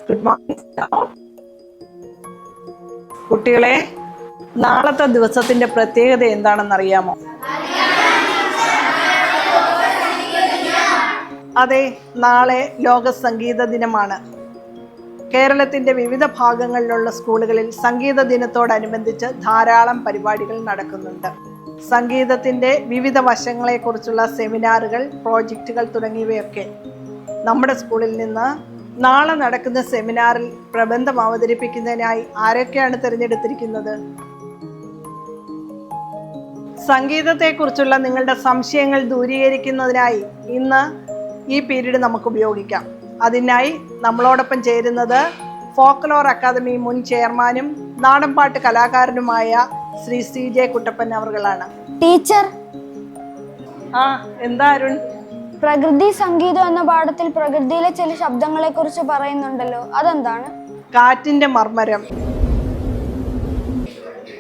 Good morning കുട്ടികളെ. നാളത്തെ ദിവസത്തിന്റെ പ്രത്യേകത എന്താണെന്ന് അറിയാമോ? അതെ, നാളെ ലോക സംഗീത ദിനമാണ്. കേരളത്തിന്റെ വിവിധ ഭാഗങ്ങളിലുള്ള സ്കൂളുകളിൽ സംഗീത ദിനത്തോടനുബന്ധിച്ച് ധാരാളം പരിപാടികൾ നടക്കുന്നുണ്ട്. സംഗീതത്തിന്റെ വിവിധ വശങ്ങളെക്കുറിച്ചുള്ള സെമിനാറുകൾ, പ്രോജക്റ്റുകൾ തുടങ്ങിയവയൊക്കെ നമ്മുടെ സ്കൂളിൽ നിന്ന് നാളെ നടക്കുന്ന സെമിനാറിൽ പ്രബന്ധം അവതരിപ്പിക്കുന്നതിനായി ആരൊക്കെയാണ് തിരഞ്ഞെടുത്തിരിക്കുന്നത്? സംഗീതത്തെക്കുറിച്ചുള്ള നിങ്ങളുടെ സംശയങ്ങൾ ദൂരീകരിക്കുന്നതിനായി ഇന്ന് ഈ പീരീഡ് നമുക്ക് ഉപയോഗിക്കാം. അതിനായി നമ്മളോടൊപ്പം ചേരുന്നത് ഫോക്ലോർ അക്കാദമി മുൻ ചെയർമാനും നാടൻപാട്ട് കലാകാരനുമായ ശ്രീ CJ കുട്ടപ്പൻ അവർകളാണ്. ടീച്ചർ, എന്താ അരുൺ? പ്രകൃതി സംഗീതം എന്ന പാഠത്തിൽ പ്രകൃതിയിലെ ചില ശബ്ദങ്ങളെ കുറിച്ച് പറയുന്നുണ്ടല്ലോ, അതെന്താണ്? കാറ്റിന്റെ മർമ്മരം,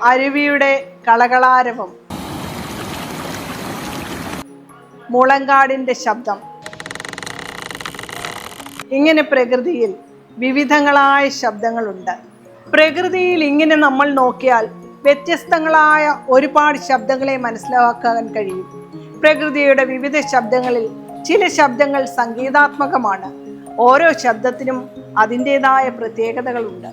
അരുവിയുടെ കളകളാരവം, മുളങ്കാടിന്റെ ശബ്ദം. ഇങ്ങനെ പ്രകൃതിയിൽ വിവിധങ്ങളായ ശബ്ദങ്ങളുണ്ട്. പ്രകൃതിയിൽ ഇങ്ങനെ നമ്മൾ നോക്കിയാൽ വ്യത്യസ്തങ്ങളായ ഒരുപാട് ശബ്ദങ്ങളെ മനസ്സിലാക്കാൻ കഴിയും. പ്രകൃതിയുടെ വിവിധ ശബ്ദങ്ങളിൽ ചില ശബ്ദങ്ങൾ സംഗീതാത്മകമാണ്. ഓരോ ശബ്ദത്തിനും അതിൻ്റെതായ പ്രത്യേകതകളുണ്ട്.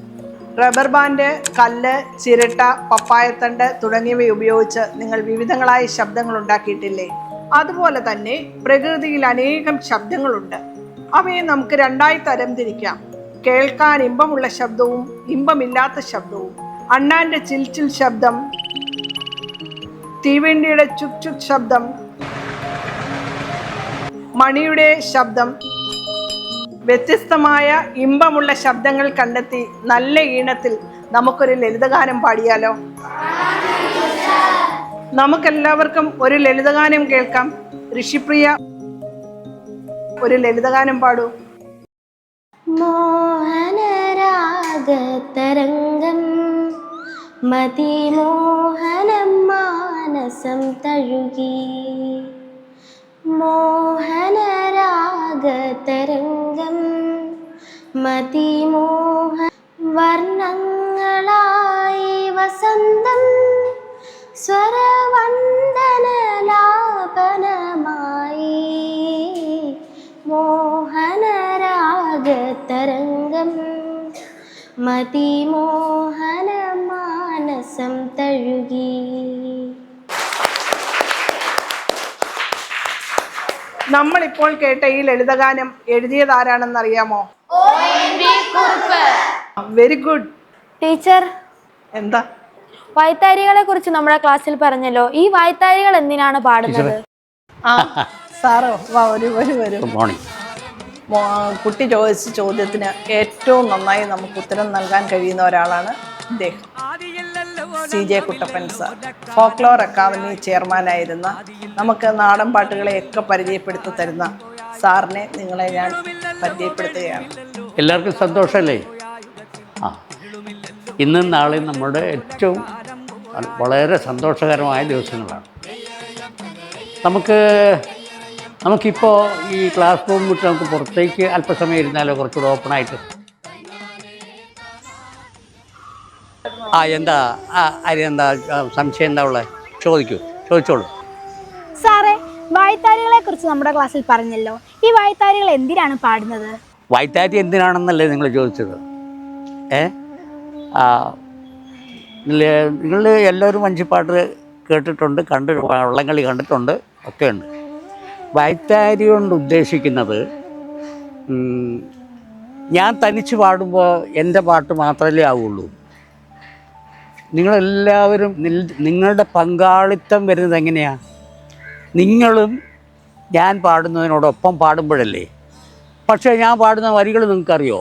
റബ്ബർ ബാൻഡ്, കല്ല്, ചിരട്ട, പപ്പായത്തണ്ട് തുടങ്ങിയവ ഉപയോഗിച്ച് നിങ്ങൾ വിവിധങ്ങളായ ശബ്ദങ്ങൾ ഉണ്ടാക്കിയിട്ടില്ലേ? അതുപോലെ തന്നെ പ്രകൃതിയിൽ അനേകം ശബ്ദങ്ങളുണ്ട്. അവയെ നമുക്ക് രണ്ടായി തരംതിരിക്കാം. കേൾക്കാൻ ഇമ്പമുള്ള ശബ്ദവും ഇമ്പമില്ലാത്ത ശബ്ദവും. അണ്ണാന്റെ ചിൽച്ചിൽ ശബ്ദം, തീവണ്ടിയുടെ ചുക് ചുക് ശബ്ദം, മണിയുടെ ശബ്ദം. വ്യത്യസ്തമായ ഇമ്പമുള്ള ശബ്ദങ്ങൾ കണ്ടെത്തി നല്ല ഈണത്തിൽ നമുക്കൊരു ലളിതഗാനം പാടിയാലോ? നമുക്കെല്ലാവർക്കും ഒരു ലളിതഗാനം കേൾക്കാം. ഋഷിപ്രിയ, ഒരു ലളിതഗാനം പാടൂ. മോഹനരാഗതരംഗം മതിമോഹനം മാനസം തഴുകി. മോഹനരാഗതരംഗം മതിമോഹ വർണ്ണങ്ങളായി വസന്തം സ്വരവന്ദനലാപനമായി. മോഹനരാഗതരംഗം മതിമോഹന മാനസം തഴുകി. നമ്മളിപ്പോൾ കേട്ട ഈ ലളിതഗാനം എഴുതിയത് ആരാണെന്ന് അറിയാമോ? Very good. ടീച്ചർ, എന്താ? വൈത്താരികളെ കുറിച്ച് നമ്മുടെ ക്ലാസ്സിൽ പറഞ്ഞല്ലോ, ഈ വൈത്താരികൾ എന്തിനാണ് പാടുന്നത്? സാറോ, കുട്ടി ചോദിച്ച ചോദ്യത്തിന് ഏറ്റവും നന്നായി നമുക്ക് ഉത്തരം നൽകാൻ കഴിയുന്ന ഒരാളാണ് ഇദ്ദേഹം, CJ Kuttappan sir. Folklore academy ചെയർമാനായിരുന്ന, നമുക്ക് നാടൻ പാട്ടുകളെയൊക്കെ പരിചയപ്പെടുത്തി തരുന്ന സാറിനെ നിങ്ങളെ ഞാൻ പരിചയപ്പെടുത്തുകയാണ്. എല്ലാവർക്കും സന്തോഷമല്ലേ? ഇന്നും നാളെയും നമ്മുടെ ഏറ്റവും വളരെ സന്തോഷകരമായ ദിവസങ്ങളാണ്. നമുക്കിപ്പോൾ ഈ ക്ലാസ് റൂം വിട്ട് നമുക്ക് പുറത്തേക്ക് അല്പസമയം ഇരുന്നാലോ? കുറച്ചുകൂടെ ഓപ്പണായിട്ട്. എന്താ സംശയം എന്താ ഉള്ളത്? ചോദിച്ചോളൂ. സാറേ, വായ്ത്താരികളെ കുറിച്ച് നമ്മുടെ ക്ലാസ്സിൽ പറഞ്ഞല്ലോ, ഈ വായ്ത്താരികൾ എന്തിനാണ് പാടുന്നത്? വൈത്താരി എന്തിനാണെന്നല്ലേ നിങ്ങൾ ചോദിച്ചത്? നിങ്ങൾ എല്ലാവരും വഞ്ചിപ്പാട്ട് കേട്ടിട്ടുണ്ട്, വള്ളംകളി കണ്ടിട്ടുണ്ട്, ഒക്കെ ഉണ്ട്. വൈത്താരി കൊണ്ട് ഉദ്ദേശിക്കുന്നത്, ഞാൻ തനിച്ച് പാടുമ്പോൾ എൻ്റെ പാട്ട് മാത്രമല്ലേ ആവുള്ളൂ. നിങ്ങളെല്ലാവരും നിങ്ങളുടെ പങ്കാളിത്തം വരുന്നത് എങ്ങനെയാണ്? നിങ്ങളും ഞാൻ പാടുന്നതിനോടൊപ്പം പാടുമ്പോഴല്ലേ. പക്ഷേ ഞാൻ പാടുന്ന വരികൾ നിങ്ങൾക്കറിയോ?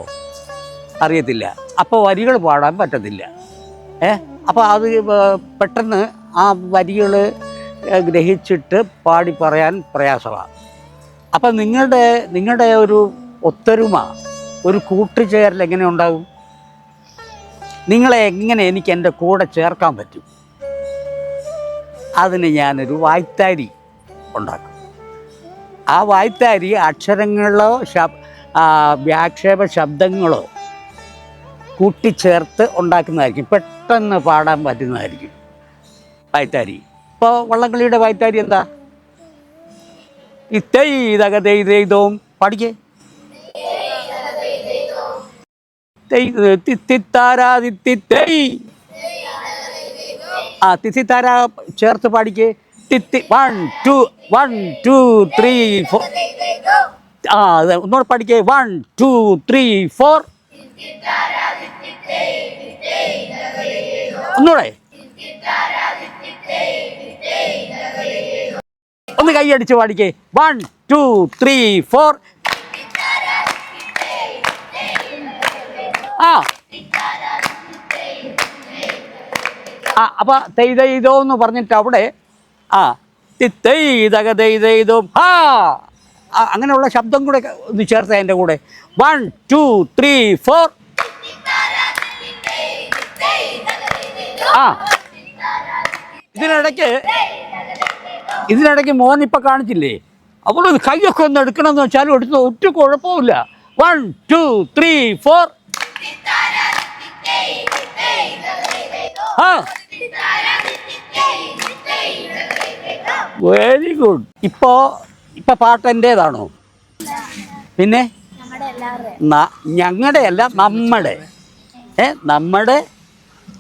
അറിയത്തില്ല. അപ്പോൾ വരികൾ പാടാൻ പറ്റത്തില്ല. അപ്പോൾ അത് പെട്ടെന്ന് ആ വരികൾ ഗ്രഹിച്ചിട്ട് പാടി പറയാൻ പ്രയാസമാണ്. അപ്പം നിങ്ങളുടെ ഒരു ഒത്തൊരുമ, ഒരു കൂട്ടുചേരൽ എങ്ങനെ ഉണ്ടാകും? നിങ്ങളെ എങ്ങനെ എനിക്ക് എൻ്റെ കൂടെ ചേർക്കാൻ പറ്റും? അതിന് ഞാനൊരു വായ്ത്താരി ഉണ്ടാക്കും. ആ വായ്ത്താരി അക്ഷരങ്ങളോ വ്യാക്ഷേപ ശബ്ദങ്ങളോ കൂട്ടിച്ചേർത്ത് ഉണ്ടാക്കുന്നതായിരിക്കും, പെട്ടെന്ന് പാടാൻ പറ്റുന്നതായിരിക്കും വായ്ത്താരി. ഇപ്പോൾ വള്ളംകളിയുടെ വായ്ത്താരി എന്താ? ഇതകതോം പാടിക്കേ. തിത്തിത്താര ചേർത്ത് പാടിക്കേ. 1 2 1 2 3 4. ഒന്നുകൂടെ പാടിക്കേ. 1 2 3 4. ഒന്നുകൂടെ ഒന്ന് കൈയടിച്ച് പാടിക്കേ. 1 2 3 4. അപ്പൊ തെയ്തോ എന്ന് പറഞ്ഞിട്ട് അവിടെ തിത്തൈതകതൈതോ അങ്ങനെയുള്ള ശബ്ദം കൂടെ ഒന്ന് ചേർത്ത് അതിൻ്റെ കൂടെ. 1 2 3 4. ഇതിനിടയ്ക്ക് മോൻ ഇപ്പം കാണിച്ചില്ലേ, അപ്പോൾ കൈയൊക്കെ ഒന്ന് എടുക്കണമെന്ന് വെച്ചാലും എടുത്ത് ഒട്ടും കുഴപ്പമില്ല. 1 2 3 4. Very good. ഇപ്പൊ പാട്ട് എൻ്റേതാണോ? പിന്നെ ഞങ്ങളുടെ അല്ല,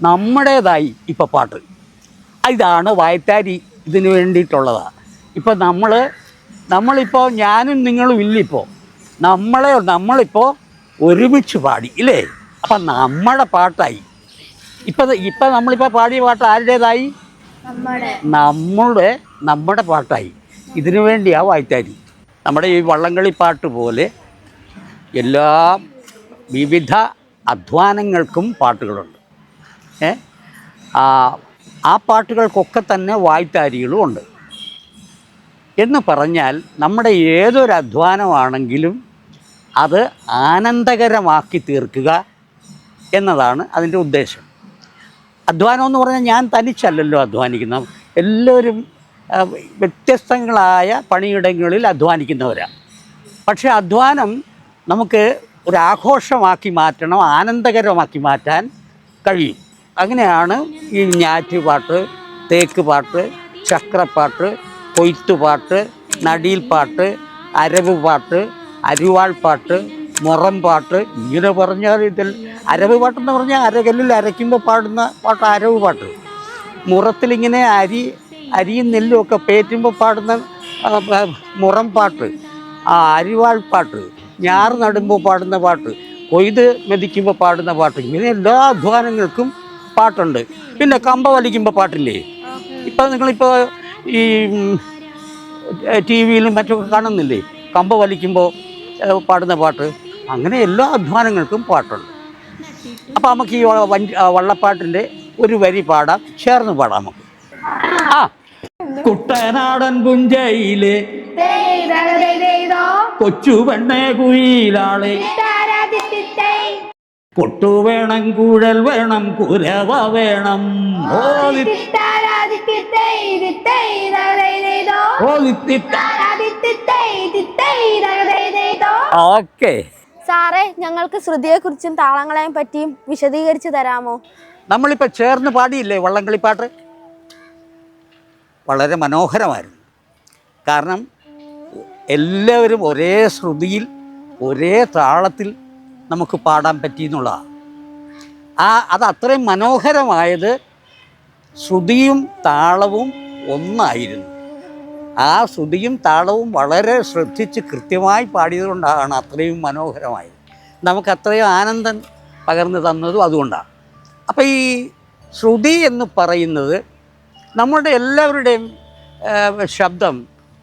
നമ്മുടേതായി ഇപ്പൊ പാട്ട്. ഇതാണ് വായ്ത്താരി, ഇതിന് വേണ്ടിയിട്ടുള്ളതാണ്. ഇപ്പം നമ്മളിപ്പോൾ ഞാനും നിങ്ങളും ഇല്ലിപ്പോൾ നമ്മളിപ്പോൾ ഒരുമിച്ച് പാടി ഇല്ലേ, അപ്പം നമ്മുടെ പാട്ടായി. ഇപ്പം നമ്മളിപ്പോൾ പാടിയ പാട്ട് ആരുടേതായി? നമ്മുടെ പാട്ടായി. ഇതിനു വേണ്ടിയാണ് വായ്ത്താരി. നമ്മുടെ ഈ വള്ളംകളി പാട്ട് പോലെ എല്ലാ വിവിധ അധ്വാനങ്ങൾക്കും പാട്ടുകളുണ്ട്. ആ പാട്ടുകൾക്കൊക്കെ തന്നെ വായ്ത്താരികളും ഉണ്ട്. എന്ന് പറഞ്ഞാൽ നമ്മുടെ ഏതൊരു അധ്വാനമാണെങ്കിലും അത് ആനന്ദകരമാക്കി തീർക്കുക എന്നതാണ് അതിൻ്റെ ഉദ്ദേശം. അധ്വാനം എന്ന് പറഞ്ഞാൽ ഞാൻ തനിച്ചല്ലല്ലോ അധ്വാനിക്കുന്നത്, എല്ലാവരും വ്യത്യസ്തങ്ങളായ പണിയിടങ്ങളിൽ അധ്വാനിക്കുന്നവരാണ്. പക്ഷേ അധ്വാനം നമുക്ക് ഒരു ആഘോഷമാക്കി മാറ്റണം, ആനന്ദകരമാക്കി മാറ്റാൻ കഴിയും. അങ്ങനെയാണ് ഈ ഞാറ്റുപാട്ട്, തേക്ക് പാട്ട്, ചക്രപ്പാട്ട്, കൊയ്ത്തുപാട്ട്, നടീൽപ്പാട്ട്, അരവ് പാട്ട്, അരിവാൾ പാട്ട്, മുറം പാട്ട്, ഇങ്ങനെ പറഞ്ഞാൽ ഇതിൽ അരവ് പാട്ടെന്ന് പറഞ്ഞാൽ അരകല്ലിൽ അരയ്ക്കുമ്പോൾ പാടുന്ന പാട്ട് അരവ് പാട്ട്. മുറത്തിലിങ്ങനെ അരിയും നെല്ലും ഒക്കെ പേറ്റുമ്പോൾ പാടുന്ന മുറം പാട്ട്, അരിവാൾ പാട്ട്, ഞാറ് നടുമ്പോൾ പാടുന്ന പാട്ട്, കൊയ്ത് മെതിക്കുമ്പോൾ പാടുന്ന പാട്ട്. ഇങ്ങനെ എല്ലാ അധ്വാനങ്ങൾക്കും പാട്ടുണ്ട്. പിന്നെ കമ്പ വലിക്കുമ്പോൾ പാട്ടില്ലേ, ഇപ്പം നിങ്ങളിപ്പോൾ ഈ ടി വിയിലും മറ്റൊക്കെ കാണുന്നില്ലേ കമ്പ വലിക്കുമ്പോൾ പാടുന്ന പാട്ട്. അങ്ങനെ എല്ലാ അധ്വാനങ്ങൾക്കും പാട്ടുണ്ട്. അപ്പം നമുക്ക് ഈ വള്ളപ്പാട്ടിൻ്റെ ഒരു വരി പാടാം, ചേർന്ന് പാടാം നമുക്ക്. കുട്ടനാടൻ പുഞ്ചയിലെ കൊച്ചു പെണ്ണേ കുയിലാളെ, കൊട്ടു വേണം, കുഴൽ വേണം, കുരവ വേണം. ഓക്കെ സാറേ, ഞങ്ങൾക്ക് ശ്രുതിയെ കുറിച്ചും താളങ്ങളെയും പറ്റിയും വിശദീകരിച്ച് തരാമോ? നമ്മളിപ്പോൾ ചേർന്ന് പാടിയില്ലേ വള്ളംകളിപ്പാട്ട്, വളരെ മനോഹരമായിരുന്നു. കാരണം എല്ലാവരും ഒരേ ശ്രുതിയിൽ ഒരേ താളത്തിൽ നമുക്ക് പാടാൻ പറ്റിയെന്നുള്ളതാണ്. അത് അത്രയും മനോഹരമായത് ശ്രുതിയും താളവും ഒന്നായിരുന്നു. ആ ശ്രുതിയും താളവും വളരെ ശ്രദ്ധിച്ച് കൃത്യമായി പാടിയതുകൊണ്ടാണ് അത്രയും മനോഹരമായത്. നമുക്ക് അത്രയും ആനന്ദം പകർന്നു തന്നതും അതുകൊണ്ടാണ്. അപ്പോൾ ഈ ശ്രുതി എന്ന് പറയുന്നത് നമ്മുടെ എല്ലാവരുടെയും ശബ്ദം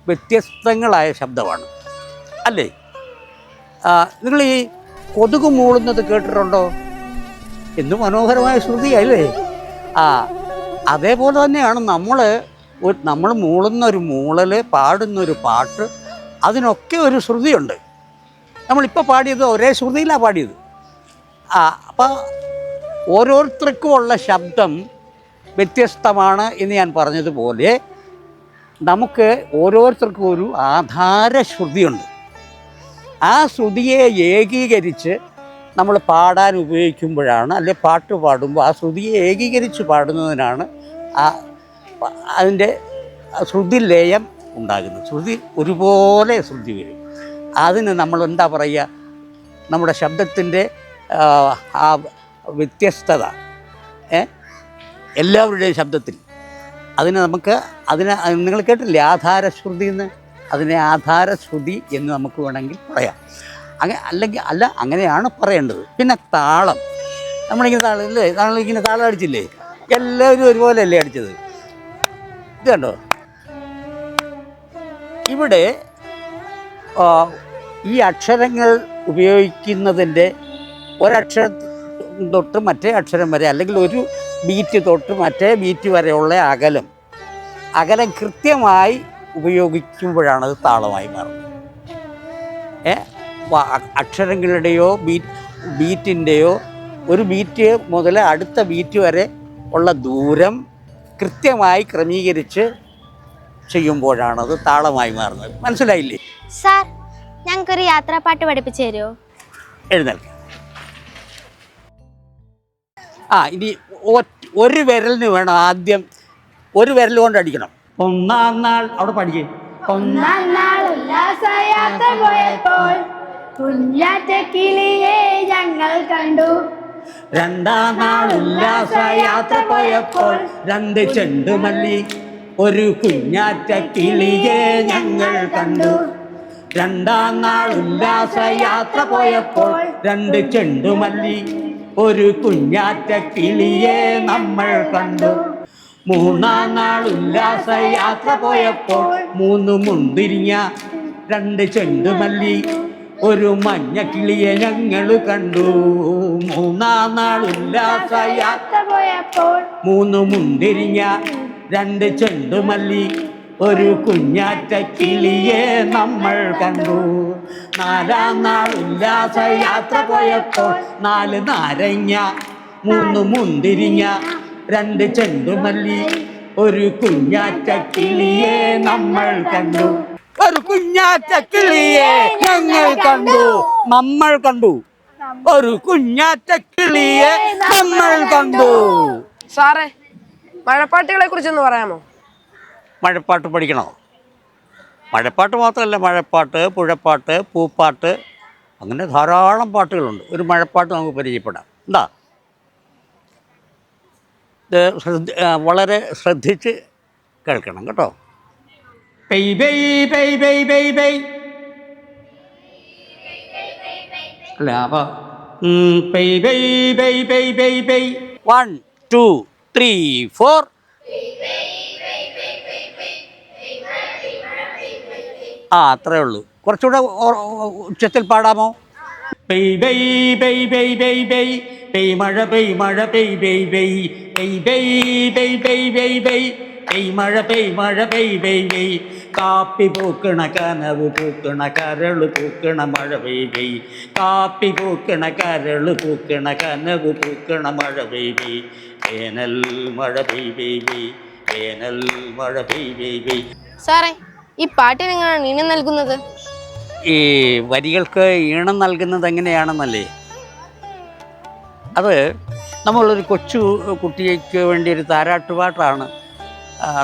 വ്യത്യസ്തങ്ങളായ ശബ്ദമാണ് അല്ലേ? നിങ്ങൾ ഈ കൊതുക് മൂളുന്നത് കേട്ടിട്ടുണ്ടോ? എന്ത് മനോഹരമായ ശ്രുതിയല്ലേ? അതേപോലെ തന്നെയാണ് നമ്മൾ മൂളുന്നൊരു മൂളൽ, പാടുന്നൊരു പാട്ട്, അതിനൊക്കെ ഒരു ശ്രുതിയുണ്ട്. നമ്മളിപ്പോൾ പാടിയത് ഒരേ ശ്രുതിയിലാണ് പാടിയത്. അപ്പോൾ ഓരോരുത്തർക്കുമുള്ള ശബ്ദം വ്യത്യസ്തമാണ് എന്ന് ഞാൻ പറഞ്ഞതുപോലെ നമുക്ക് ഓരോരുത്തർക്കും ഒരു ആധാര ശ്രുതിയുണ്ട്. ആ ശ്രുതിയെ ഏകീകരിച്ച് നമ്മൾ പാടാൻ ഉപയോഗിക്കുമ്പോഴാണ്, അല്ലെ പാട്ട് പാടുമ്പോൾ ആ ശ്രുതിയെ ഏകീകരിച്ച് പാടുന്നതിനാണ് അതിൻ്റെ ശ്രുതി ലയം ഉണ്ടാകുന്നത്. ശ്രുതി ഒരുപോലെ ശ്രുതി വരും. അതിന് നമ്മൾ എന്താ പറയുക, നമ്മുടെ ശബ്ദത്തിൻ്റെ ആ വ്യത്യസ്തത എല്ലാവരുടെയും ശബ്ദത്തിൽ അതിന് നിങ്ങൾ കേട്ടില്ലേ ആധാരശ്രുതി എന്ന്? അതിനെ ആധാരശ്രുതി എന്ന് നമുക്ക് വേണമെങ്കിൽ പറയാം. അങ്ങനെയാണ് പറയേണ്ടത്. പിന്നെ താളം, നമ്മളിങ്ങനെ താളമില്ലേ, നമ്മളിങ്ങനെ താളം അടിച്ചില്ലേ, എല്ലാവരും ഒരുപോലെയല്ലേ അടിച്ചത്. ഇത് കണ്ടോ, ഇവിടെ ഈ അക്ഷരങ്ങൾ ഉപയോഗിക്കുന്നതിൻ്റെ ഒരക്ഷരം തൊട്ട് മറ്റേ അക്ഷരം വരെ, അല്ലെങ്കിൽ ഒരു ബീറ്റ് തൊട്ട് മറ്റേ ബീറ്റ് വരെയുള്ള അകലം കൃത്യമായി ഉപയോഗിക്കുമ്പോഴാണ് അത് താളമായി മാറുന്നത്. അക്ഷരങ്ങളുടെയോ ബീറ്റിൻ്റെയോ ഒരു ബീറ്റ് മുതൽ അടുത്ത ബീറ്റ് വരെ ഉള്ള ദൂരം കൃത്യമായി ക്രമീകരിച്ച് ചെയ്യുമ്പോഴാണത് താളമായി മാറുന്നത്. മനസ്സിലായില്ലേ സാർ? ഞങ്ങൾക്കൊരു യാത്രാപ്പാട്ട് പഠിപ്പിച്ചു തരുമോ? എഴുന്നേൽക്കാം. ഇനി ഒരു വിരലിന് വേണം ആദ്യം, ഒരു വിരൽ കൊണ്ട് അടിക്കണം. ഒന്നാം നാൾ അവിടെ പഠിക്കേ. ഒന്നാം നാൾ ഉല്ലാസയാത്ര പോയപ്പോൾ കുഞ്ഞാറ്റ കിളിയെ ഞങ്ങൾ കണ്ടു. രണ്ടാം നാൾ ഉല്ലാസയാത്ര പോയപ്പോൾ 2 ചെണ്ടുമല്ലി ഒരു കുഞ്ഞാറ്റ കിളിയെ ഞങ്ങൾ കണ്ടു. രണ്ടാം നാൾ ഉല്ലാസയാത്ര പോയപ്പോൾ 2 ചെണ്ടുമല്ലി ഒരു കുഞ്ഞാറ്റ കിളിയെ നമ്മൾ കണ്ടു. മൂന്നാം നാൾ ഉല്ലാസയാത്ര പോയപ്പോൾ 3 മുന്തിരിങ്ങ 2 ചെണ്ടുമല്ലി ഒരു മഞ്ഞ കിളിയെ ഞങ്ങൾ കണ്ടു. മൂന്നാം നാൾ ഉല്ലാസയാത്ര പോയപ്പോൾ 3 മുന്തിരിങ്ങ 2 ചെണ്ടുമല്ലി ഒരു കുഞ്ഞാറ്റ കിളിയെ നമ്മൾ കണ്ടു. നാലാം നാൾ ഉല്ലാസയാത്ര പോയപ്പോൾ 4 നാരങ്ങ 3 മുന്തിരിങ്ങ 2 ചെണ്ടുമല്ലി ഒരു കുഞ്ഞാറ്റ കിളിയെ നമ്മൾ കണ്ടു. ഒരു കുഞ്ഞാറ്റ കിളിയെ ഞങ്ങൾ കണ്ടു. നമ്മൾ കണ്ടു. ഒരു കുഞ്ഞാറ്റ കിളിയെ നമ്മൾ കണ്ടു. സാറേ, മഴപ്പാട്ടുകളെ കുറിച്ചൊന്ന് പറയാമോ? മഴപ്പാട്ട് പഠിക്കണോ? മഴപ്പാട്ട് മാത്രമല്ല, മഴപ്പാട്ട്, പുഴപ്പാട്ട്, പൂപ്പാട്ട്, അങ്ങനെ ധാരാളം പാട്ടുകളുണ്ട്. ഒരു മഴപ്പാട്ട് നമുക്ക് പരിചയപ്പെടാം. എന്താ, ഇത് വളരെ ശ്രദ്ധിച്ച് കേൾക്കണം കേട്ടോ. പെയ് പെയ് പെയ് പെയ് പെയ് പെയ് അല്ല, അപ്പോൾ പെയ് പെയ് പെയ് പെയ് പെയ് പെയ് 1 2 3 4. അത്രേ ഉള്ളൂ. കുറച്ചുകൂടെ ഉച്ചത്തിൽ പാടാമോ? പെയ് പെയ് പെയ് പെയ് പെയ് പെയ് പെയ് മഴ പെയ് മഴ പെയ് പെയ് പെയ് പെയ് പെയ് പെയ് പെയ് പെയ് പെയ് പെയ് മഴ പെയ് മഴ പെയ് പെയ് പെയ് കാപ്പി പൂക്കണ കനവ് പൂക്കണ കരള് പൂക്കണ മഴ പെയ് പെയ് കാപ്പി പൂക്കണ കരള് പൂക്കണ കനവ് പൂക്കണ മഴ പെയ് പെയ് വേനൽ മഴ പെയ് പെയ് പെയ് വേനൽ മഴ പെയ് പെയ് പെയ്. സാറേ, ഈ പാട്ടിന് എങ്ങനെയാണ് ഈണം നൽകുന്നത്? ഈ വരികൾക്ക് ഈണം നൽകുന്നത് എങ്ങനെയാണെന്നല്ലേ, അത് നമ്മളൊരു കൊച്ചു കുട്ടിക്ക് വേണ്ടി ഒരു താരാട്ടുപാട്ടാണ്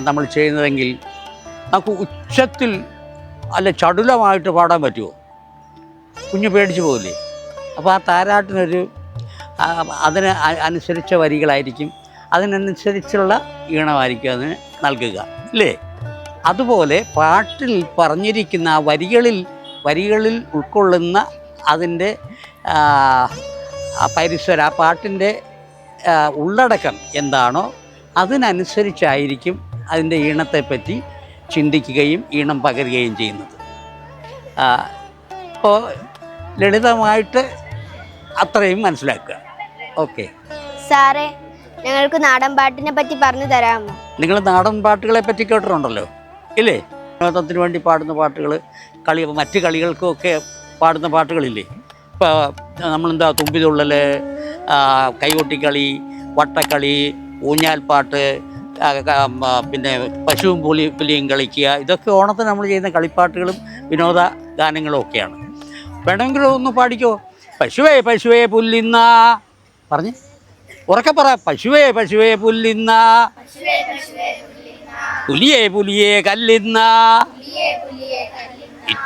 നമ്മൾ ചെയ്യുന്നതെങ്കിൽ നമുക്ക് ഉച്ചത്തിൽ അല്ല ചടുലമായിട്ട് പാടാൻ പറ്റുമോ? കുഞ്ഞ് പേടിച്ചു പോകില്ലേ? അപ്പോൾ ആ താരാട്ടിനൊരു അതിന് അനുസരിച്ച വരികളായിരിക്കും, അതിനനുസരിച്ചുള്ള ഈണമായിരിക്കും അതിന് നൽകുക, അല്ലേ? അതുപോലെ പാട്ടിൽ പറഞ്ഞിരിക്കുന്ന ആ വരികളിൽ ഉൾക്കൊള്ളുന്ന അതിൻ്റെ പരിസരം, ആ പാട്ടിൻ്റെ ഉള്ളടക്കം എന്താണോ അതിനനുസരിച്ചായിരിക്കും അതിൻ്റെ ഈണത്തെപ്പറ്റി ചിന്തിക്കുകയും ഈണം പകരുകയും ചെയ്യുന്നത്. അപ്പോൾ ലളിതമായിട്ട് അത്രയും മനസ്സിലാക്കുക. ഓക്കെ സാറേ, ഞങ്ങൾക്ക് നാടൻ പാട്ടിനെ പറ്റി പറഞ്ഞു തരാമോ? നിങ്ങൾ നാടൻ പാട്ടുകളെ പറ്റി കേട്ടിട്ടുണ്ടല്ലോ, ഇല്ലേ? വിനോദത്തിന് വേണ്ടി പാടുന്ന പാട്ടുകൾ, മറ്റ് കളികൾക്കൊക്കെ പാടുന്ന പാട്ടുകളില്ലേ? ഇപ്പോൾ നമ്മളെന്താ തുമ്പിതുള്ളൽ, കൈകൊട്ടിക്കളി, വട്ടക്കളി, ഊഞ്ഞാൽപ്പാട്ട്, പിന്നെ പശുവും പുലിയും കളിക്കുക, ഇതൊക്കെ ഓണത്തിന് നമ്മൾ ചെയ്യുന്ന കളിപ്പാട്ടുകളും വിനോദ ഗാനങ്ങളും ഒക്കെയാണ്. വേണമെങ്കിലും ഒന്ന് പാടിക്കോ. പശുവേ പശുവേ പുല്ലിന്ന പറഞ്ഞ് ഉറക്കെ പറ. പശുവേ പശുവേ പുല്ലിന്ന, പുലിയെ പുലിയെ കല്ലിന്ന,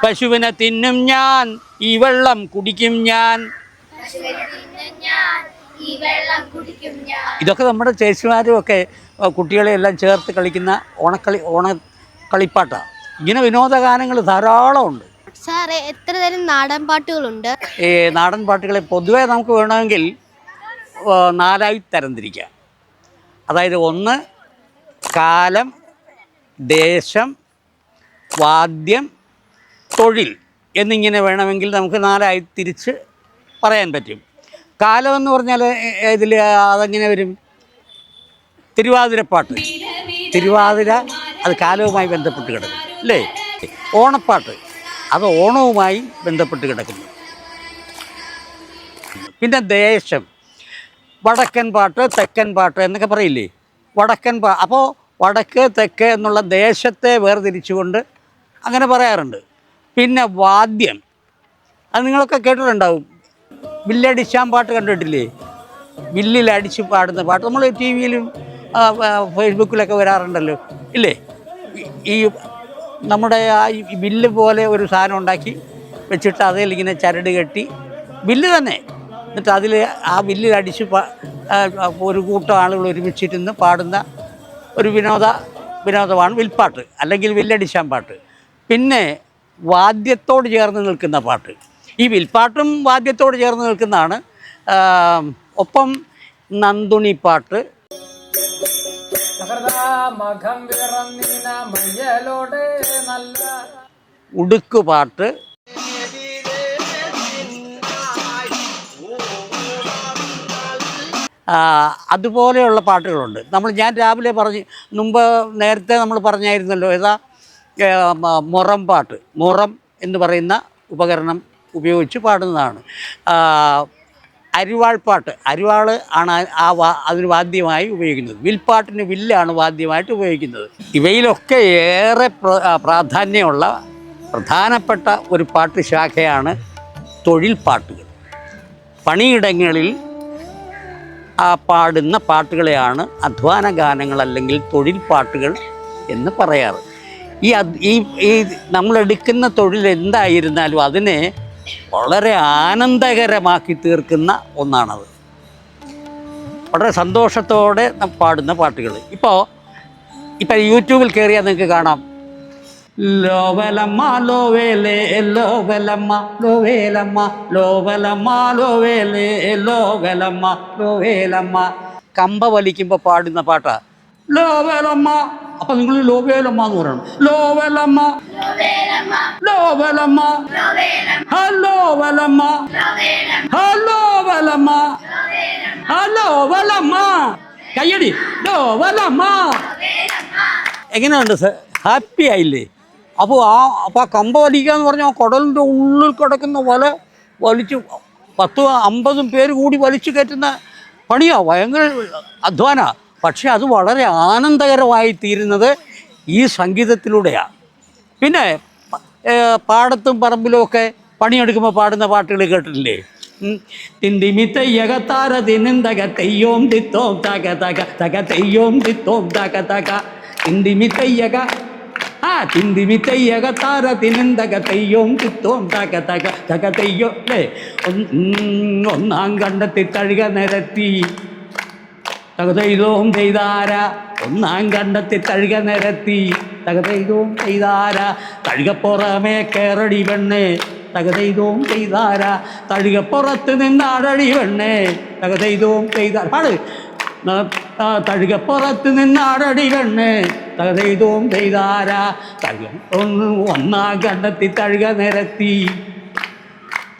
പശുവിനെ തിന്നും ഞാൻ, ഈ വെള്ളം കുടിക്കും ഞാൻ. ഇതൊക്കെ നമ്മുടെ ചേച്ചിമാരും ഒക്കെ കുട്ടികളെ എല്ലാം ചേർത്ത് കളിക്കുന്ന ഓണക്കളിപ്പാട്ടാണ്. ഇങ്ങനെ വിനോദഗാനങ്ങൾ ധാരാളമുണ്ട്. സാറേ, എത്ര തരം നാടൻ പാട്ടുകളുണ്ട്? ഈ നാടൻ പാട്ടുകളെ പൊതുവേ നമുക്ക് വേണമെങ്കിൽ 4ആയി തരംതിരിക്കാം. അതായത് 1 കാലം, ദേശം, വാദ്യം, തൊഴിൽ എന്നിങ്ങനെ വേണമെങ്കിൽ നമുക്ക് 4ആയി തിരിച്ച് പറയാൻ പറ്റും. കാലമെന്ന് പറഞ്ഞാൽ ഇതിൽ അതെങ്ങനെ വരും? തിരുവാതിരപ്പാട്ട്, തിരുവാതിര അത് കാലവുമായി ബന്ധപ്പെട്ട് കിടക്കും അല്ലേ. ഓണപ്പാട്ട് അത് ഓണവുമായി ബന്ധപ്പെട്ട് കിടക്കുന്നു. പിന്നെ ദേശം, വടക്കൻ പാട്ട്, തെക്കൻ പാട്ട് എന്നൊക്കെ പറയില്ലേ. വടക്കൻ അപ്പോൾ വടക്ക് തെക്ക് എന്നുള്ള ദേശത്തെ വേർതിരിച്ചുകൊണ്ട് അങ്ങനെ പറയാറുണ്ട്. പിന്നെ വാദ്യം, അത് നിങ്ങളൊക്കെ കേട്ടിട്ടുണ്ടാവും. വില്ലടിച്ചാൻ പാട്ട് കണ്ടിട്ടില്ലേ? വില്ലിലടിച്ച് പാടുന്ന പാട്ട് നമ്മൾ ടി വിയിലും ഫേസ്ബുക്കിലൊക്കെ വരാറുണ്ടല്ലോ ഇല്ലേ. ഈ നമ്മുടെ ആ വില്ല് പോലെ ഒരു സാധനം ഉണ്ടാക്കി വെച്ചിട്ട് അതിലിങ്ങനെ ചരട് കെട്ടി, വില്ല് തന്നെ, എന്നിട്ട് അതിൽ ആ വില്ലിലടിച്ച് ഒരു കൂട്ടം ആളുകൾ ഒരുമിച്ചിരുന്ന് പാടുന്ന ഒരു വിനോദമാണ് വിൽപ്പാട്ട് അല്ലെങ്കിൽ വില്ലടിച്ചാൻ പാട്ട്. പിന്നെ വാദ്യത്തോട് ചേർന്ന് നിൽക്കുന്ന പാട്ട്, ഈ വിൽപ്പാട്ടും വാദ്യത്തോട് ചേർന്ന് നിൽക്കുന്നതാണ്. ഒപ്പം നന്ദുണിപ്പാട്ട്, ഉടുക്കുപാട്ട്, അതുപോലെയുള്ള പാട്ടുകളുണ്ട്. ഞാൻ രാവിലെ നേരത്തെ നമ്മൾ പറഞ്ഞായിരുന്നല്ലോ, ഏതാ മുറം പാട്ട്. മുറം എന്ന് പറയുന്ന ഉപകരണം ഉപയോഗിച്ച് പാടുന്നതാണ്. അരിവാൾപ്പാട്ട്, അരിവാൾ ആണ് അതിന് വാദ്യമായി ഉപയോഗിക്കുന്നത്. വിൽപ്പാട്ടിന് വില്ലാണ് വാദ്യമായിട്ട് ഉപയോഗിക്കുന്നത്. ഇവയിലൊക്കെ ഏറെ പ്രാധാന്യമുള്ള പ്രധാനപ്പെട്ട ഒരു പാട്ട് ശാഖയാണ് തൊഴിൽ പാട്ടുകൾ. പണിയിടങ്ങളിൽ പാടുന്ന പാട്ടുകളെയാണ് അധ്വാന ഗാനങ്ങൾ അല്ലെങ്കിൽ തൊഴിൽ പാട്ടുകൾ എന്ന് പറയാറ്. ഈ നമ്മളെടുക്കുന്ന തൊഴിൽ എന്തായിരുന്നാലും അതിനെ വളരെ ആനന്ദകരമാക്കി തീർക്കുന്ന ഒന്നാണത്. വളരെ സന്തോഷത്തോടെ പാടുന്ന പാട്ടുകൾ. ഇപ്പോൾ യൂട്യൂബിൽ കയറിയാൽ നിങ്ങൾക്ക് കാണാം. ലോവലമ്മ ലോവേലേ ലോവലമ്മ ലോവേലമ്മ ലോവലമ്മ ലോവേലേ ലോവലമ്മ ലോവേലമ്മ. കമ്പ വലിക്കുമ്പോൾ പാടുന്ന പാട്ടാ ലോവേലമ്മ. അപ്പം നിങ്ങൾ ലോവേലമ്മ എന്ന് പറയണം. ലോവേലമ്മ ലോവേലമ്മ ഹലോ വലമ്മ ഹലോ വലമ്മ ഹലോ വലമ്മ. കയ്യടി ലോവലമ്മ. എങ്ങനെയുണ്ട് സർ? ഹാപ്പി ആയില്ലേ? അപ്പോൾ ആ കമ്പ വലിക്കുക എന്ന് പറഞ്ഞാൽ കുടലിൻ്റെ ഉള്ളിൽ കിടക്കുന്ന വല വലിച്ച് 10-50 പേര് കൂടി വലിച്ചു കയറ്റുന്ന പണിയാണ്. ഭയങ്കര അധ്വാന. പക്ഷെ അത് വളരെ ആനന്ദകരമായി തീരുന്നത് ഈ സംഗീതത്തിലൂടെയാണ്. പിന്നെ പാടത്തും പറമ്പിലുമൊക്കെ പണിയെടുക്കുമ്പോൾ പാടുന്ന പാട്ടുകൾ കേട്ടിട്ടില്ലേ? തിന്തിമിത്തയ്യകത്താര തിന്നന്തക തെയ്യോം തിത്തോം തക തക തക തെയ്യോം തിത്തോം തക തക തിന്തിമിത്തയ്യക തിന്തിമിത്തയ്യകത്താര തിന്നന്തക തെയ്യോം തിത്തോം തക തക തക തെയ്യോ അല്ലേ. ഒന്നാം കണ്ടെത്തി തഴുക നിരത്തി തകതെയ്തോം ചെയ്താര. ഒന്നാം കണ്ടെത്തി തഴുക നിരത്തി തകതെയ്തോം ചെയ്താര. തഴുകപ്പുറമേ കേറടി പെണ്ണേ തകതെയ്തോം ചെയ്താര. തഴുകപ്പുറത്ത് നിന്നാടടി പെണ്ണേ തകതെയ്തോം ചെയ്താര. പാട്. തഴുകപ്പുറത്ത് നിന്നാടടി പെണ്ണേ തകതെയ്തോം ചെയ്താര. ഒന്നാം കണ്ടെത്തി തഴുക നിരത്തി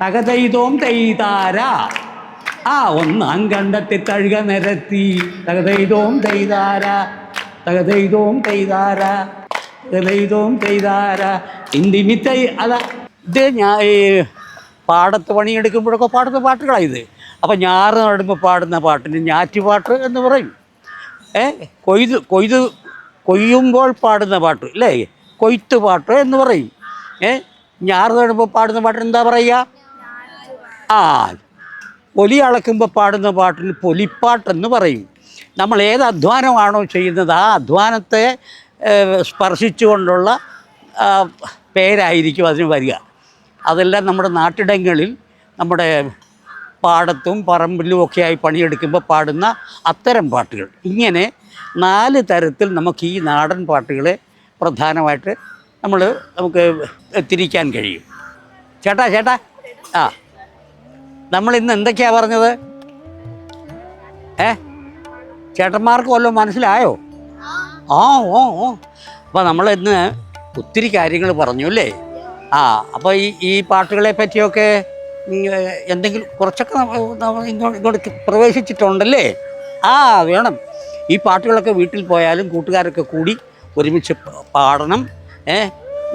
തകതെയ്തോം ചെയ്താര. ഒന്നാം കണ്ടെത്തി തഴുക നിരത്തി തകതെയ്തോം ചെയ്താര. തകതെയ്തോം ചെയ്താര. തകതെയ്തോം ചെയ്താര. ഇന്തിമിത്തൈ അതാ ഇത്. ഞാൻ പാടത്ത് പണിയെടുക്കുമ്പോഴൊക്കെ പാടുന്ന പാട്ടുകളാണ്. അപ്പോൾ ഞാറ് നടുമ്പോൾ പാടുന്ന പാട്ടിന് ഞാറ്റുപാട്ട് എന്ന് പറയും. കൊയ്യുമ്പോൾ പാടുന്ന പാട്ട് അല്ലേ, കൊയ്ത്ത് പാട്ട് എന്ന് പറയും. ഞാറ് നടുമ്പോൾ പാടുന്ന പാട്ട് എന്താ പറയുക? ആ, പൊലി അളക്കുമ്പോൾ പാടുന്ന പാട്ടിന് പൊലിപ്പാട്ടെന്ന് പറയും. നമ്മൾ ഏത് അധ്വാനമാണോ ചെയ്യുന്നത് ആ അധ്വാനത്തെ സ്പർശിച്ചുകൊണ്ടുള്ള പേരായിരിക്കും അതിന് വരിക. അതെല്ലാം നമ്മുടെ നാട്ടിടങ്ങളിൽ നമ്മുടെ പാടത്തും പറമ്പിലും ഒക്കെയായി പണിയെടുക്കുമ്പോൾ പാടുന്ന അത്തരം പാട്ടുകൾ. ഇങ്ങനെ 4 തരത്തിൽ നമുക്ക് ഈ നാടൻ പാട്ടുകളെ പ്രധാനമായിട്ട് നമുക്ക് തിരിക്കാൻ കഴിയും. ചേട്ടാ ആ, നമ്മളിന്ന് എന്തൊക്കെയാണ് പറഞ്ഞത്? ചേട്ടന്മാർക്ക് വല്ലതും മനസ്സിലായോ? ഓ അപ്പോൾ നമ്മളിന്ന് ഒത്തിരി കാര്യങ്ങൾ പറഞ്ഞു അല്ലേ? അപ്പോൾ ഈ പാട്ടുകളെ പറ്റിയൊക്കെ എന്തെങ്കിലും കുറച്ചൊക്കെ ഇങ്ങോട്ട് പ്രവേശിച്ചിട്ടുണ്ടല്ലേ? വേണം. ഈ പാട്ടുകളൊക്കെ വീട്ടിൽ പോയാലും കൂട്ടുകാരൊക്കെ കൂടി ഒരുമിച്ച് പാടണം.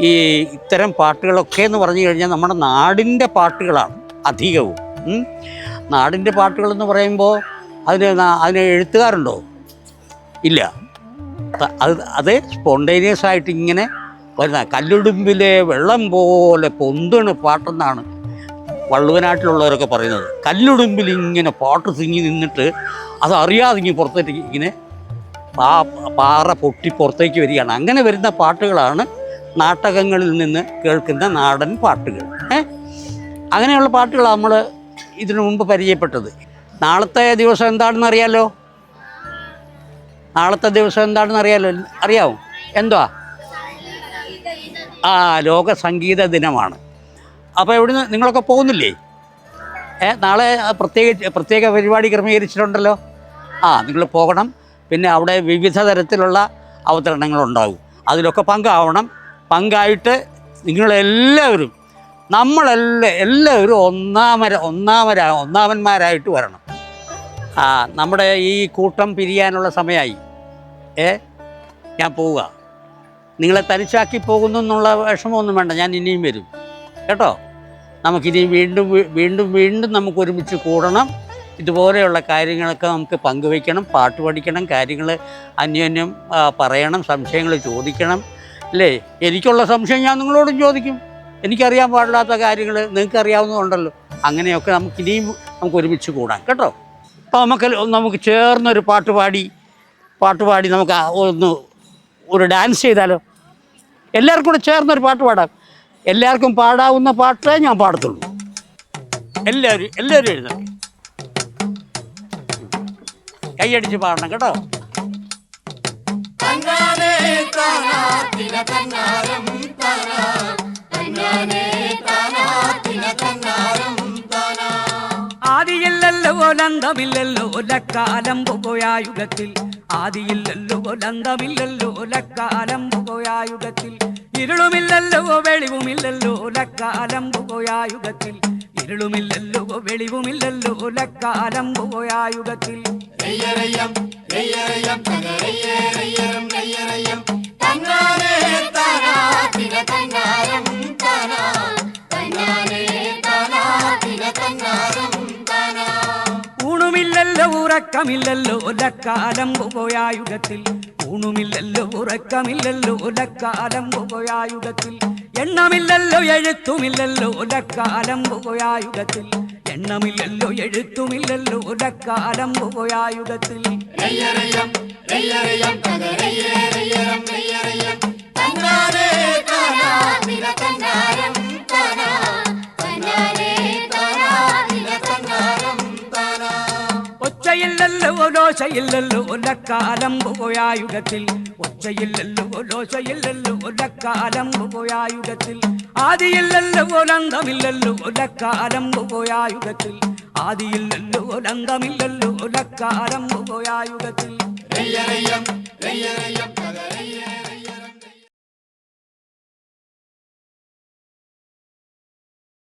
ഈ ഇത്തരം പാട്ടുകളൊക്കെ എന്ന് പറഞ്ഞു കഴിഞ്ഞാൽ നമ്മുടെ നാടിൻ്റെ പാട്ടുകളാണ് അധികവും. നാടിൻ്റെ പാട്ടുകളെന്ന് പറയുമ്പോൾ അതിന് എഴുത്തുകാരുണ്ടോ? ഇല്ല. അത് സ്പോണ്ടേനിയസ് ആയിട്ട് ഇങ്ങനെ വരുന്ന കല്ലുടുമ്പിലെ വെള്ളം പോലെ പൊന്തണ് പാട്ടെന്നാണ് വള്ളുവനാട്ടിലുള്ളവരൊക്കെ പറയുന്നത്. കല്ലുടുമ്പിൽ ഇങ്ങനെ പാട്ട് തിങ്ങി നിന്നിട്ട് അതറിയാതെ ഇങ്ങനെ പുറത്തേക്ക് ഇങ്ങനെ പാറ പൊട്ടി പുറത്തേക്ക് വരികയാണ്. അങ്ങനെ വരുന്ന പാട്ടുകളാണ് നാടകങ്ങളിൽ നിന്ന് കേൾക്കുന്ന നാടൻ പാട്ടുകൾ. അങ്ങനെയുള്ള പാട്ടുകളാണ് നമ്മൾ ഇതിനു മുമ്പ് പരിചയപ്പെട്ടത്. നാളത്തെ ദിവസം എന്താണെന്ന് അറിയാലോ? അറിയാമോ? എന്തുവാ? ലോക സംഗീത ദിനമാണ്. അപ്പോൾ എവിടുന്ന് നിങ്ങളൊക്കെ പോകുന്നില്ലേ? നാളെ പ്രത്യേക പരിപാടി ക്രമീകരിച്ചിട്ടുണ്ടല്ലോ. നിങ്ങൾ പോകണം. പിന്നെ അവിടെ വിവിധ തരത്തിലുള്ള അവതരണങ്ങളുണ്ടാകും. അതിലൊക്കെ പങ്കായിട്ട് നിങ്ങളെല്ലാവരും എല്ലാവരും ഒന്നാമന്മാരായിട്ട് വരണം. നമ്മുടെ ഈ കൂട്ടം പിരിയാനുള്ള സമയമായി. ഞാൻ പോവുക. നിങ്ങളെ തനിച്ചാക്കി പോകുന്നു എന്നുള്ള വിഷമമൊന്നും വേണ്ട. ഞാൻ ഇനിയും വരും കേട്ടോ. നമുക്കിനി വീണ്ടും നമുക്ക് ഒരുമിച്ച് കൂടണം. ഇതുപോലെയുള്ള കാര്യങ്ങളൊക്കെ നമുക്ക് പങ്കുവയ്ക്കണം, പാട്ട് പഠിക്കണം, കാര്യങ്ങൾ അന്യോന്യം പറയണം, സംശയങ്ങൾ ചോദിക്കണം അല്ലേ? എനിക്കുള്ള സംശയം ഞാൻ നിങ്ങളോടും ചോദിക്കും. എനിക്കറിയാൻ പാടില്ലാത്ത കാര്യങ്ങൾ നിങ്ങൾക്ക് അറിയാവുന്നതുണ്ടല്ലോ. അങ്ങനെയൊക്കെ നമുക്കിനിയും നമുക്ക് ഒരുമിച്ച് കൂടാം കേട്ടോ. അപ്പോൾ നമുക്ക് ചേർന്നൊരു പാട്ട് പാടി നമുക്ക് ഒരു ഡാൻസ് ചെയ്താലോ? എല്ലാവർക്കും കൂടെ ചേർന്നൊരു പാട്ട് പാടാം. എല്ലാവർക്കും പാടാവുന്ന പാട്ടേ ഞാൻ പാടത്തുള്ളൂ. എല്ലാവരും എഴുന്നേൽക്കും, കൈയടിച്ച് പാടണം കേട്ടോ. ആദിയില്ലല്ലോ ലന്തമില്ലല്ലോ ലക്കാലം പോയായുഗത്തിൽ. ആദിയില്ലല്ലോ ലന്തമില്ലല്ലോ ലക്കാലം പോയായുഗത്തിൽ. ഇരുളുമില്ലല്ലോ വെളിവുമില്ലല്ലോ ലക്കാലം പോയായുഗത്തിൽ. ഇരുളുമില്ലല്ലോ വെളിവുമില്ലല്ലോ ലക്കാലം പോയായുഗത്തിൽ. ഊണുമില്ലല്ലോ ഉറക്കമില്ലല്ലോ ലക്കാലം പോയായുഗത്തിൽ. ഊണുമില്ലല്ലോ ഉറക്കമില്ലല്ലോ ലക്കാലം പോയായുഗത്തിൽ. എണ്ണമില്ലല്ലോ എഴുത്തുമില്ലല്ലോ ലക്കാലം പോയായുഗത്തിൽ. എണ്ണമില്ലല്ലോ എഴുത്തുമില്ലല്ലോ ലക്കാലം പോയായുഗത്തിൽ. ഒച്ചയില്ലല്ലോ ലോശയില്ലല്ലോ ലക്കാലം പോയായുഗത്തിൽ. ഒച്ചയില്ലല്ലോ ലോശയില്ലല്ലോ ലക്കാലം പോയായുഗത്തിൽ. ആദിയില്ലല്ലോ ലന്തമില്ലല്ലോ ലക്കാലം പോയായുഗത്തിൽ. ആദിയില്ലല്ലോ ലന്തമില്ലല്ലോ ലക്കാലം പോയായുഗത്തിൽ.